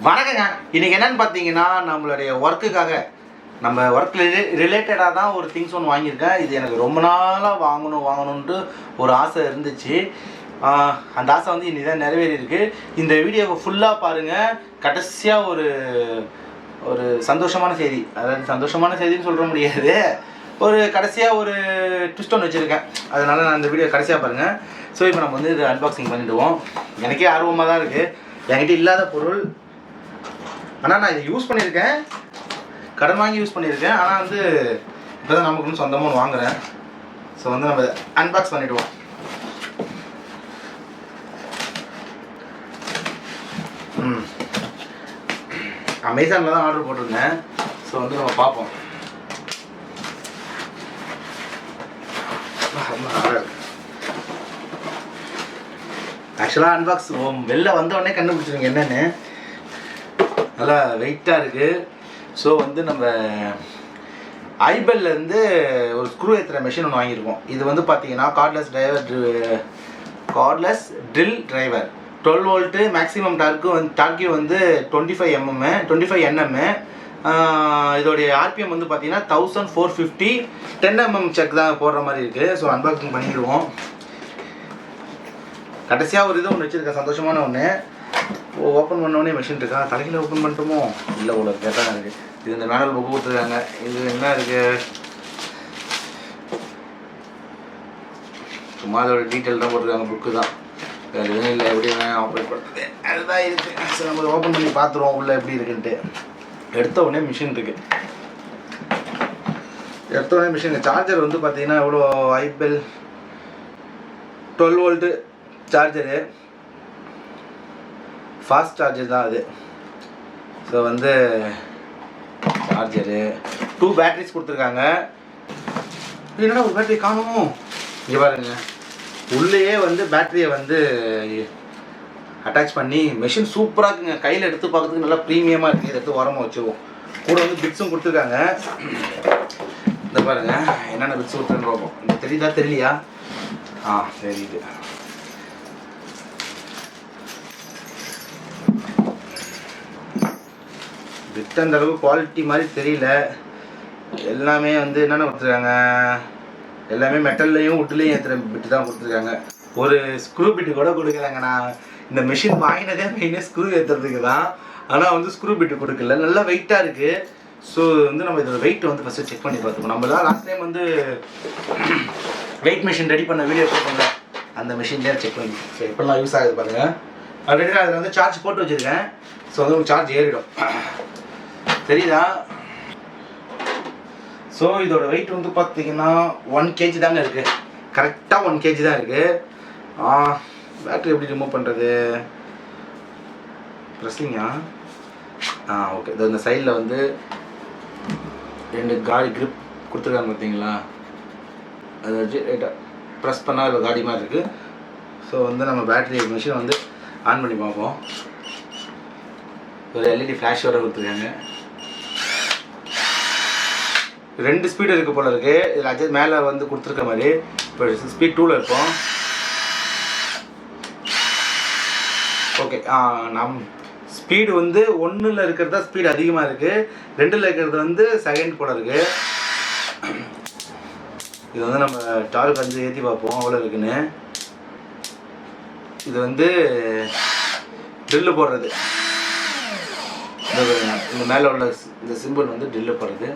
வணக்கங்க. இன்றைக்கி என்னென்னு பார்த்தீங்கன்னா, நம்மளுடைய ஒர்க்குக்காக நம்ம ஒர்க் ரிலேட்டடாக தான் ஒரு திங்ஸ் ஒன்று வாங்கியிருக்கேன். இது எனக்கு ரொம்ப நாளாக வாங்கணுன்ட்டு ஒரு ஆசை இருந்துச்சு. அந்த ஆசை வந்து இன்றைக்கி தான் நிறைவேறியிருக்கு. இந்த வீடியோவை ஃபுல்லாக பாருங்கள். கடைசியாக ஒரு சந்தோஷமான செய்தி, அதாவது சந்தோஷமான செய்தின்னு சொல்ல முடியாது, ஒரு கடைசியாக ஒரு ட்விஸ்ட் ஒன்று வச்சுருக்கேன். அதனால் நான் இந்த வீடியோ கடைசியாக பாருங்கள். ஸோ இப்போ நம்ம வந்து இது அன்பாக்சிங் பண்ணிவிடுவோம். எனக்கே ஆர்வமாக தான் இருக்குது. என்கிட்ட இல்லாத பொருள், ஆனால் நான் இதை யூஸ் பண்ணியிருக்கேன், கடன் வாங்கி யூஸ் பண்ணியிருக்கேன். ஆனால் வந்து இப்போ தான் நமக்கு சொந்தமாக வாங்குகிறேன். ஸோ வந்து நம்ம அன்பாக்ஸ் பண்ணிவிடுவோம். அமேசானில் தான் ஆர்டர் போட்டிருந்தேன். ஸோ வந்து நம்ம பார்ப்போம். ஆக்சுவலாக அன்பாக்ஸ் வெளில வந்தோடனே கண்டுபிடிச்சிருங்க என்னென்னு. நல்லா வெயிட்டாக இருக்குது. ஸோ வந்து நம்ம ஐபெல்லேருந்து ஒரு ஸ்க்ரூ ஏற்றுற மிஷின் ஒன்று வாங்கியிருக்கோம். இது வந்து பார்த்தீங்கன்னா cordless drill driver, 12 volt, maximum torque வந்து 25 nm. இதோடைய ஆர்பிஎம் வந்து பார்த்தீங்கன்னா 1450. 10 mm செக் தான் போடுற மாதிரி இருக்குது. ஸோ அன்பாக்சிங் பண்ணிடுவோம். கடைசியாக ஒரு இது ஒன்று வச்சுருக்கேன், சந்தோஷமான ஒன்று. ஓப்பன் பண்ணோடனே மிஷின் இருக்கா, தலையில் ஓப்பன் பண்ணிட்டோமோ இல்லை, உள்ள கேட்டால் இருக்குது. இது இந்த மேனுவல் புக்கு கொடுத்துருக்காங்க. இது என்ன இருக்குது, சும்மா அதோட டீட்டெயில் தான் போட்டிருக்காங்க, புக்கு தான், வேறு எதுவும் இல்லை. எப்படி ஆப்ரேட் பண்ணுறது அதுதான் இருக்குது. சரி, நம்ம ஓப்பன் பண்ணி பார்த்துருவோம் உள்ளே எப்படி இருக்குன்ட்டு. எடுத்த உடனே மிஷின் இருக்குது. எடுத்த உடனே மிஷின் சார்ஜர் வந்து பார்த்தீங்கன்னா எவ்வளோ, iBell 12 volt charger, fast charger தான் அது. ஸோ வந்து சார்ஜரு 2 பேட்டரிஸ் கொடுத்துருக்காங்க. என்னடா ஒரு பேட்டரி காணுமோ, இங்கே பாருங்க. உள்ளேயே வந்து பேட்டரியை வந்து அட்டாச் பண்ணி மிஷின் சூப்பராக இருக்குங்க. கையில் எடுத்து பார்க்கறதுக்கு நல்லா ப்ரீமியமாக இருக்குது. இதை எடுத்து உரமாக வச்சுருவோம். கூட வந்து பிட்ஸும் கொடுத்துருக்காங்க. இந்த பாருங்க என்னென்ன பிட்ஸ் கொடுத்துருன்னு பார்ப்போம். இந்த தெரியுதா தெரியலையா? தெரியுது. பிட் அந்த அளவுக்கு குவாலிட்டி மாதிரி தெரியல. எல்லாமே வந்து என்னென்ன கொடுத்துருக்காங்க, எல்லாமே மெட்டல்லையும் வுட்லேயும் ஏற்றுற பிட்டு தான் கொடுத்துருக்காங்க. ஒரு ஸ்க்ரூ பிட்டு கூட கொடுக்குறாங்க. நான் இந்த மிஷின் வாங்கினதே மெயினாக ஸ்க்ரூ ஏற்றுறதுக்கு தான். ஆனால் வந்து ஸ்க்ரூ பிட்டு கொடுக்கல. நல்லா வெயிட்டாக இருக்குது. ஸோ வந்து நம்ம இதோட வெயிட் வந்து ஃபஸ்ட்டு செக் பண்ணி பார்த்துக்கணும். நம்ம தான் லாஸ்ட் டைம் வந்து வெயிட் மிஷின் ரெடி பண்ண வீடியோ போட்டோம்ல, அந்த மிஷின்லேயே செக் பண்ணி. ஸோ இப்போலாம் யூஸ் ஆகுது பாருங்கள். ஆல்ரெடி நான் அதில் வந்து சார்ஜ் போட்டு வச்சுருக்கேன். ஸோ வந்து உங்களுக்கு சார்ஜ் ஏறிடும், தெரியுதா? ஸோ இதோட வெயிட் வந்து பார்த்தீங்கன்னா 1 kg தாங்க இருக்குது. கரெக்டாக 1 kg தான் இருக்குது. பேட்டரி எப்படி ரிமூவ் பண்ணுறது, ப்ரெஸ்லிங்கா? ஓகே. இது இந்த சைடில் வந்து 2 காடி கிரிப் கொடுத்துருக்காங்க பார்த்தீங்களா, அதை வச்சு ரைட்டாக ப்ரெஸ் பண்ணால் அதில் காடி மாதிரி இருக்குது. ஸோ வந்து நம்ம பேட்டரி மிஷின் வந்து ஆன் பண்ணி பார்ப்போம். ஒரு எல்இடி ஃப்ளாஷோட கொடுத்துருக்காங்க. 2 ஸ்பீடு இருக்குது போல் இருக்குது. இதில் அட்ஜஸ்ட் மேலே வந்து கொடுத்துருக்க மாதிரி. இப்போ ஸ்பீட் 2ல் இருப்போம். ஓகே. ஸ்பீடு வந்து 1ல் இருக்கிறது தான் ஸ்பீடு அதிகமாக இருக்குது. 2ல் இருக்கிறது வந்து செகண்ட் போல் இருக்குது. இது வந்து நம்ம டார்க் வந்து ஏற்றி பார்ப்போம் அவ்வளோ இருக்குன்னு. இது வந்து ட்ரில்லு போடுறது. இந்த மேலே உள்ள இந்த சிம்பிள் வந்து ட்ரில்லு போடுறது.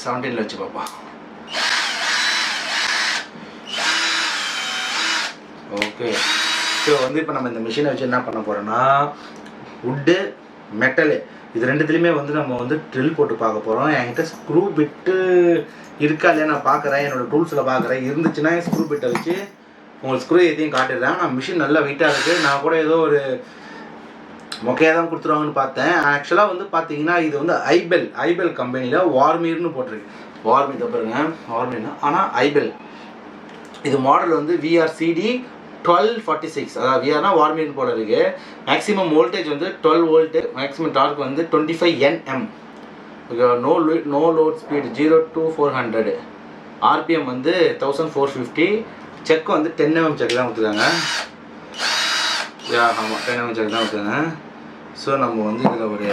17ல் வச்சு பார்ப்போம். ஓகே. ஸோ வந்து இப்போ நம்ம இந்த மிஷினை வச்சு என்ன பண்ண போகிறோன்னா, வுட்டு, மெட்டலு, இது ரெண்டுத்துலேயுமே வந்து நம்ம வந்து ட்ரில் போட்டு பார்க்க போகிறோம். என்கிட்ட ஸ்க்ரூ பிட்டு இருக்கா இல்லையா நான் பார்க்குறேன். என்னோடய டூல்ஸில் பார்க்குறேன். இருந்துச்சுன்னா ஸ்க்ரூ பிட்டை வச்சு உங்களுக்கு ஸ்க்ரூ எதையும் காட்டிடுறேன். நான் மிஷின் நல்லா வெயிட்டாக இருக்குது. நான் கூட ஏதோ ஒரு மொக்கையாக தான் கொடுத்துருவாங்கன்னு பார்த்தேன். ஆக்சுவலாக வந்து பார்த்தீங்கன்னா இது வந்து ஐபெல் கம்பெனியில் வார்மீர்னு போட்டிருக்கு. வார்மீர் பாருங்க, வார்மீர்னா ஆனால் ஐபெல். இது மாடல் வந்து VRCD 1246. அதாவது விஆர்னா வார்மீர்னு போல இருக்குது. மேக்ஸிமம் வோல்டேஜ் வந்து 12 வோல்ட்டு. மேக்ஸிமம் டார்க் வந்து 25 Nm. No load speed 0 to 400. RPM வந்து 1450. செக் வந்து 10 mm செக் தான் கொடுத்துருக்காங்க. ஆமாம் 10 mm செக் தான் கொடுத்துருக்காங்க. ஸோ நம்ம வந்து இதில் ஒரு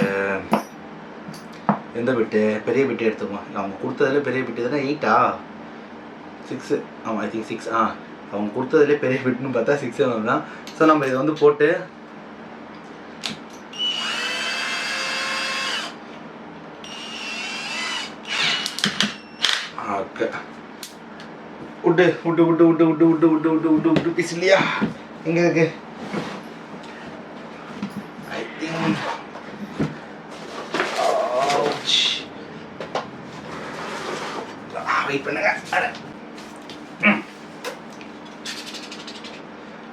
எந்த பிட்டு பெரிய பிட்டு எடுத்துக்குவோம். அவங்க கொடுத்ததுல பெரிய பிட்டு தானே 8ஆ 6 ஆமாம் ஐ திங்க் 6 அவங்க கொடுத்ததுலேயே பெரிய பிட்டுன்னு பார்த்தா 6 தான். ஸோ நம்ம இதை வந்து போட்டு ஓகே விட்டு விட்டு விட்டு விட்டு விட்டு விட்டு விட்டு விட்டு விட்டு விட்டு பீஸ் இல்லையா எங்கே இருக்கு? ஐ திங்க் வெயிட் பண்ணுங்க.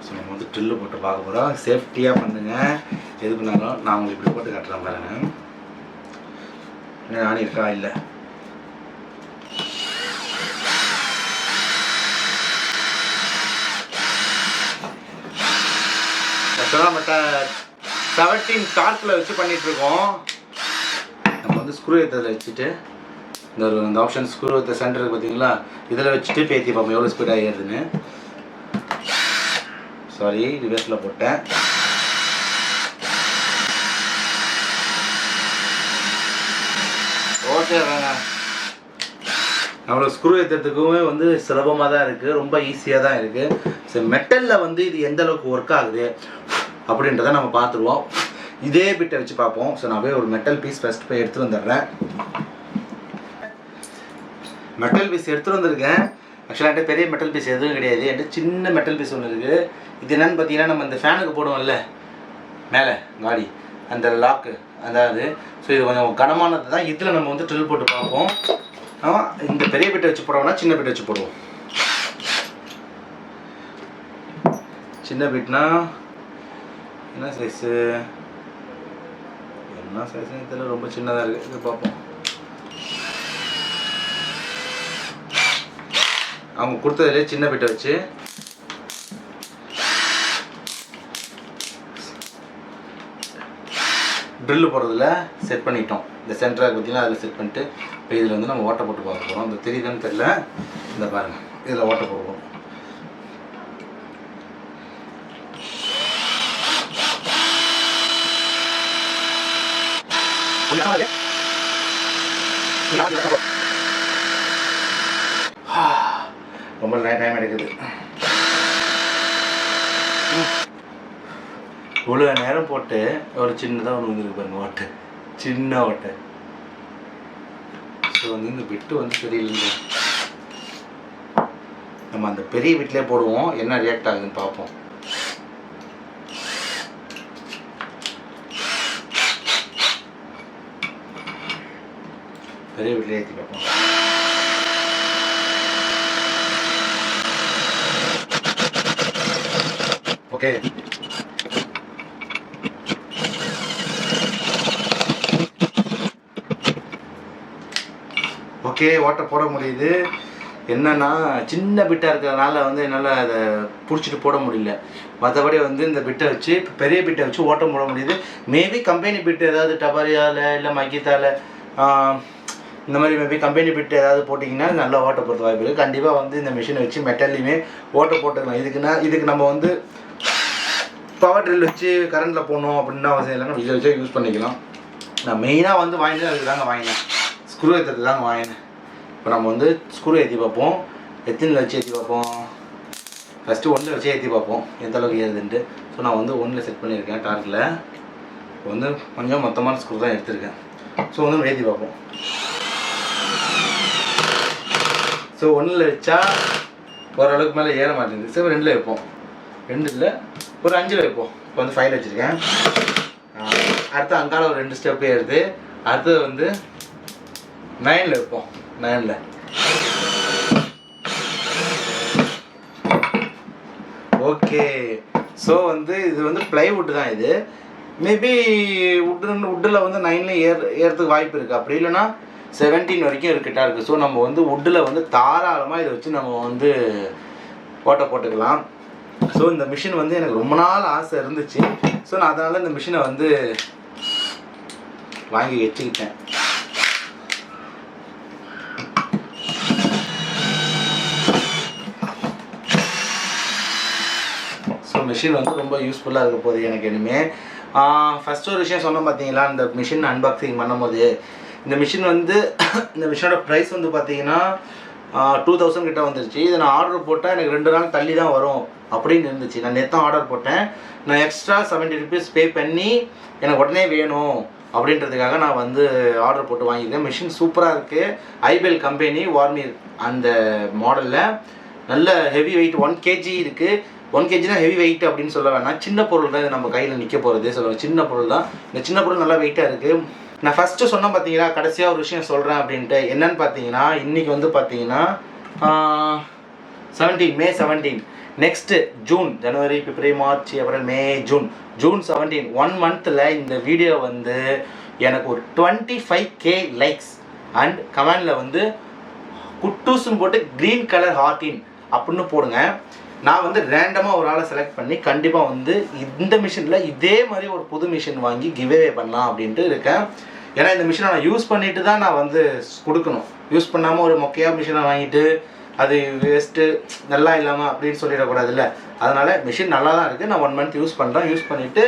ஸோ நம்ம வந்து ட்ரில்லு போட்டு பார்க்க போகிறோம். சேஃப்டியாக பண்ணுங்க. எது பண்ணாலும் நான் உங்களுக்கு இப்படி போட்டு காட்டுறேன் பாருங்க. என்ன ஆணி இருக்கா? இல்லை. ஆக்சுவலாக நம்ம 17 டார்க்கில் வச்சு பண்ணிகிட்ருக்கோம். நம்ம வந்து ஸ்க்ரூ ஏற்றதில் வச்சுட்டு இந்த ஆப்ஷன் ஸ்க்ரூ ஏற்ற சென்டருக்கு பார்த்தீங்களா, இதில் வச்சுட்டு பேத்தி பார்ப்போம் எவ்வளோ ஸ்பீடாக ஏறுதுன்னு. சாரி ரிவர்ஸில் போட்டேன். ஓகே வேணா நம்மளுக்கு ஸ்க்ரூ ஏற்றுறதுக்குமே வந்து சுலபமாக தான் இருக்குது, ரொம்ப ஈஸியாக தான் இருக்குது. ஸோ மெட்டலில் வந்து இது எந்த அளவுக்கு ஒர்க் ஆகுது அப்படின்றத நம்ம பார்த்துருவோம். இதே பிட்டை வச்சு பார்ப்போம். ஸோ நான் போய் ஒரு மெட்டல் பீஸ் ஃபஸ்ட் போய் எடுத்துகிட்டு வந்துடுறேன். மெட்டல் பீஸ் எடுத்துகிட்டு வந்திருக்கேன். ஆக்சுவலாக என்கிட்ட பெரிய மெட்டல் பீஸ் எதுவும் கிடையாது. என்கிட்ட சின்ன மெட்டல் பீஸ் ஒன்று இருக்குது. இது என்னென்னு பார்த்தீங்கன்னா, நம்ம இந்த ஃபேனுக்கு போடுவோம்ல மேலே காடி அந்த லாக்கு அதாவது. ஸோ இது கொஞ்சம் கனமானது தான். இதில் நம்ம வந்து ட்ரில் போட்டு பார்ப்போம். இந்த பெரிய பிட்டை வச்சு போடுவோம்னா சின்ன பிட்டை வச்சு போடுவோம். சின்ன பிட்னா என்ன சைஸு இதில் ரொம்ப சின்னதாக இருக்குது. இது பார்ப்போம். அவங்க கொடுத்ததுலே சின்ன பிட்டை வச்சு ட்ரில்லு போடுறதுல செட் பண்ணிட்டோம். இந்த சென்டராக பார்த்தீங்கன்னா அதில் செட் பண்ணிட்டு இப்போ இதில் வந்து நம்ம ஓட்டை போட்டு பார்க்க போகிறோம். இந்த தெரியுதுன்னு தெரியல, இந்த பாருங்கள் இதில் ஓட்டை போடுவோம். ரொம்ப டைம் எடுக்குது. இவ்வளோ நேரம் போட்டு ஒரு சின்னதாக ஒன்று வந்துருக்கு பாருங்க, ஓட்டை, சின்ன ஓட்டை. ஸோ வந்து இந்த பிட்டு வந்து சரியில்லைங்க. நம்ம அந்த பெரிய பிட்லேயே போடுவோம், என்ன ரியாக்ட் ஆகுதுன்னு பார்ப்போம். பெரிய பிட்லேயே ஏற்றி பார்ப்போம். ஓகே ஓகே ஓட்டை போட முடியுது. என்னன்னா சின்ன பிட்டாக இருக்கிறதுனால வந்து என்னால் அதை பிடிச்சிட்டு போட முடியல. மற்றபடி வந்து இந்த பிட்டை வச்சு பெரிய பிட்டை வச்சு ஓட்டம் போட முடியுது. மேபி கம்பெனி பிட்டு ஏதாவது டபாரியால் இல்லை மக்கித்தால் இந்த மாதிரி மேபி கம்பெனி பிட்டு ஏதாவது போட்டிங்கன்னா நல்லா ஓட்ட போடுறது வாய்ப்பு இருக்குது. கண்டிப்பாக வந்து இந்த மிஷினை வச்சு மெட்டல்லையுமே ஓட்ட போட்டுக்கலாம். இதுக்கு நம்ம வந்து பவர் ட்ரில் வச்சு கரண்டில் போடணும் அப்படின்னு அவசியம் இல்லைன்னா இதை வச்சு யூஸ் பண்ணிக்கலாம். நான் மெயினாக வந்து வாங்கினேன், அதுக்கு தாங்க வாங்கினேன், ஸ்க்ரூ ஏற்றுறது தாங்க வாங்கினேன். இப்போ நம்ம வந்து ஸ்க்ரூ ஏற்றி பார்ப்போம். எத்தனையில் வச்சு ஏற்றி பார்ப்போம்? ஃபஸ்ட்டு 1 வச்சு ஏற்றி பார்ப்போம் எந்த அளவுக்கு ஏறுதுன்ட்டு. ஸோ நான் வந்து 1 செட் பண்ணியிருக்கேன் டார்க்கில். இப்போ வந்து கொஞ்சம் மொத்தமான ஸ்க்ரூ தான் எடுத்திருக்கேன். ஸோ வந்து ஏற்றி பார்ப்போம். ஸோ 1 வச்சா ஓரளவுக்கு மேலே ஏற மாட்டேங்குது. ஸோ 2 வைப்போம், 2 இல்லை ஒரு 5 வைப்போம். இப்போ வந்து 5 வச்சுருக்கேன். அடுத்து அங்கால ஒரு 2 ஸ்டெப் ஏறுது. அடுத்தது வந்து 9 வைப்போம். 9 ஓகே. ஸோ வந்து இது வந்து ப்ளைவுட் தான். இது மேபி வுட்டில் வந்து 9 ஏறதுக்கு வாய்ப்பு இருக்குது. அப்படி இல்லைன்னா 17 வரைக்கும் இருக்கிட்டா இருக்குது. ஸோ நம்ம வந்து வுட்டில் வந்து தாராளமாக இதை வச்சு நம்ம வந்து ஓட்டை போட்டுக்கலாம். ஸோ இந்த மிஷின் வந்து எனக்கு ரொம்ப நாள் ஆசை இருந்துச்சு. ஸோ நான் அதனால் இந்த மிஷினை வந்து வாங்கி வச்சுக்கிட்டேன். ஸோ மிஷின் வந்து ரொம்ப யூஸ்ஃபுல்லாக இருக்க போகுது எனக்கு இனிமேல். ஃபஸ்ட்டு ஒரு விஷயம் சொன்னோம் பார்த்தீங்களா, இந்த மிஷின் அன்பாக்சிங் பண்ணும்போது இந்த மிஷின் வந்து இந்த மிஷினோட ப்ரைஸ் வந்து பார்த்தீங்கன்னா 2000 கிட்ட வந்துருச்சு. இதை நான் ஆர்டர் போட்டால் எனக்கு 2 நாள் தள்ளி தான் வரும் அப்படின்னு இருந்துச்சு. நான் நேற்று ஆர்டர் போட்டேன். நான் எக்ஸ்ட்ரா 70 ருபீஸ் பே பண்ணி எனக்கு உடனே வேணும் அப்படின்றதுக்காக நான் வந்து ஆர்டர் போட்டு வாங்கியிருக்கேன். மிஷின் சூப்பராக இருக்குது. ஐபெல் கம்பெனி வார்மிர் அந்த மாடலில் நல்ல ஹெவி வெயிட் 1 kg இருக்குது. 1 kgனா ஹெவி வெயிட் அப்படின்னு சொல்ல வேணாம், சின்ன பொருள் தான் இது நம்ம கையில் நிற்க போகிறது. சொல்லுவாங்க சின்ன பொருள் தான். இந்த சின்ன பொருள் நல்லா வெயிட்டாக இருக்குது. நான் ஃபஸ்ட்டு சொன்னேன் பார்த்தீங்களா, கடைசியாக ஒரு விஷயம் சொல்கிறேன் அப்படின்ட்டு. என்னன்னு பார்த்தீங்கன்னா, இன்றைக்கி வந்து பார்த்தீங்கன்னா 17 மே 17, நெக்ஸ்ட்டு ஜூன், ஜனவரி, பிப்ரவரி, மார்ச், ஏப்ரல், மே, ஜூன் 17 1 மந்தில் இந்த வீடியோ வந்து எனக்கு ஒரு 25K லைக்ஸ் அண்ட் கமெண்டில் வந்து குட்டூஸ்ன்னு போட்டு க்ரீன் கலர் ஹார்டின் அப்படின்னு போடுங்க. நான் வந்து ரேண்டமாக ஒரு ஆளை செலக்ட் பண்ணி கண்டிப்பாக வந்து இந்த மிஷினில் இதே மாதிரி ஒரு புது மிஷின் வாங்கி கிவ்அவே பண்ணலாம் அப்படின்ட்டு இருக்கேன். ஏன்னா இந்த மிஷினை நான் யூஸ் பண்ணிட்டு தான் நான் வந்து கொடுக்கணும். யூஸ் பண்ணாமல் ஒரு மொக்கையாக மிஷினை வாங்கிட்டு அது வேஸ்ட்டு நல்லா இல்லாமல் அப்படின்னு சொல்லிடக்கூடாது இல்லை. அதனால் மிஷின் நல்லா தான் இருக்குது. நான் 1 மந்த் யூஸ் பண்ணுறேன். யூஸ் பண்ணிவிட்டு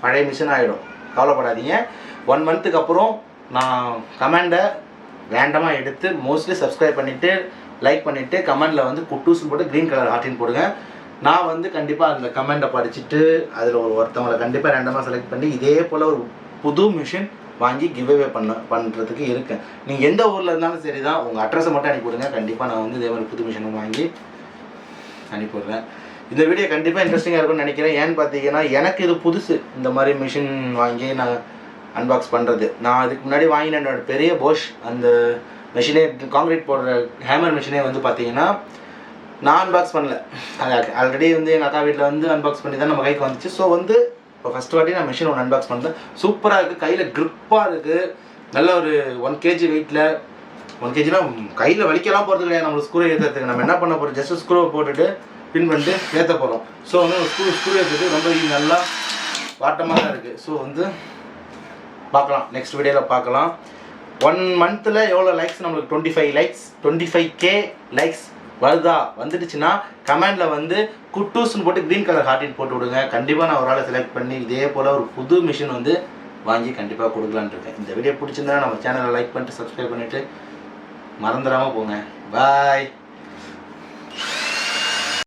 பழைய மிஷின் ஆகிடும், கவலைப்படாதீங்க. 1 மந்த்துக்கு அப்புறம் நான் கமெண்டை ரேண்டமாக எடுத்து மோஸ்ட்லி சப்ஸ்கிரைப் பண்ணிவிட்டு லைக் பண்ணிவிட்டு கமெண்டில் வந்து குட்டூஸ்ன்னு போட்டு க்ரீன் கலர் ஹார்ட்டின் போடுங்க. நான் வந்து கண்டிப்பாக அந்த கமெண்ட்டை படிச்சுட்டு அதில் ஒருத்தவங்களை கண்டிப்பாக ரேண்டமாக செலக்ட் பண்ணி இதே போல் ஒரு புது மிஷின் வாங்கி கிவ்அவே பண்ணுறதுக்கு இருக்கேன். நீங்கள் எந்த ஊரில் இருந்தாலும் சரி தான், உங்கள் அட்ரஸை மட்டும் அனுப்பிவிடுங்க. கண்டிப்பாக நான் வந்து இதே மாதிரி புது மிஷினை வாங்கி அனுப்பிவிட்றேன். இந்த வீடியோ கண்டிப்பாக இன்ட்ரெஸ்டிங்காக இருக்கும்னு நினைக்கிறேன். ஏன்னு பார்த்தீங்கன்னா எனக்கு இது புதுசு, இந்த மாதிரி மிஷின் வாங்கி நான் அன்பாக்ஸ் பண்ணுறது. நான் அதுக்கு முன்னாடி வாங்கின என்னோட பெரிய போஷ் அந்த மிஷினே, காங்கிரீட் போடுற ஹேமர் மிஷினே வந்து பார்த்தீங்கன்னா நான் அன்பாக்ஸ் பண்ணல. அது ஆல்ரெடி வந்து எங்கள் அக்கா வீட்டில் வந்து அன்பாக்ஸ் பண்ணி தான் நம்ம கைக்கு வந்துச்சு. ஸோ வந்து இப்போ ஃபஸ்ட் வாட்டி நான் மிஷின் ஒன்று அன்பாக்ஸ் பண்ணுறேன். சூப்பராக இருக்குது, கையில் க்ரிப்பாக இருக்குது. நல்ல ஒரு 1 kg வெயிட்டில். 1 kgனா கையில் வலிக்கலாம் போகிறது கிடையாது. நம்மளுக்கு ஸ்க்ரூ ஏற்றுறதுக்கு நம்ம என்ன பண்ண போகிறோம், ஜஸ்ட் ஸ்க்ரூவை போட்டுட்டு பின் பண்ணிட்டு ஏற்ற போகிறோம். ஸோ வந்து ஸ்க்ரூ ஏற்றுறது ரொம்ப நல்லா வாட்டமாக தான் இருக்குது. ஸோ வந்து பார்க்கலாம், நெக்ஸ்ட் வீடியோவில் பார்க்கலாம். 1 மந்தில் எவ்வளோ லைக்ஸ், நம்மளுக்கு 25 லைக்ஸ், 25K லைக்ஸ் வருதா? வந்துடுச்சுன்னா கமெண்டில் வந்து குட்டூஸ்ன்னு போட்டு க்ரீன் கலர் ஹார்ட்டின் போட்டு விடுங்க. கண்டிப்பாக நான் ஒரு ஆளை செலக்ட் பண்ணி இதே போல் ஒரு புது மிஷின் வந்து வாங்கி கண்டிப்பாக கொடுக்கலான்னு இருக்கேன். இந்த வீடியோ பிடிச்சிருந்தா நம்ம சேனலை லைக் பண்ணிட்டு சப்ஸ்கிரைப் பண்ணிவிட்டு மறந்துடாமல் போங்க. பாய்.